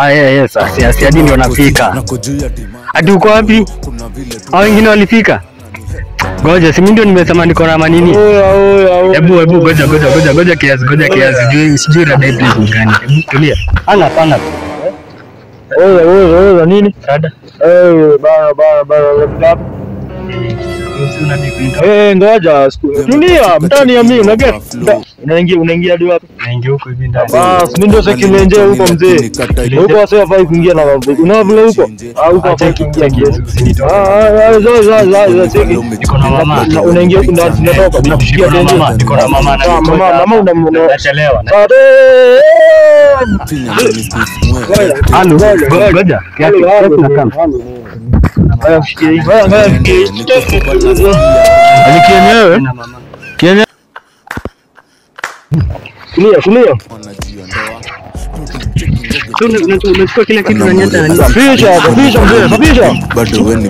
Yes, asi hadi ndio napika. Hadi uko wapi? Hao wengine walifika. Ngoja, si mimi ndio nimesema niko na manini. Hebu ngoja kiasi. Sijui rada ipi gani. Hebu tulia. Pana. Nini? Rada. Ngoja tulia, mtani ya mimi unagea. Unaingia hadi wapi? Naingia huko hivi ndani. Mimi ndio sekilenje huko mzee. Huko sasa hafai kuingia na mambo. Unavile huko? Huko hafai kuingia kiasi. Niko na mama. Unaingia huko ndani tunatoka tunafikia tena. Niko na mama na mama unachelewa. Ngoja. Kulia. Unachukua kila kitu na nyata. Fisha mzee. Bado wewe ni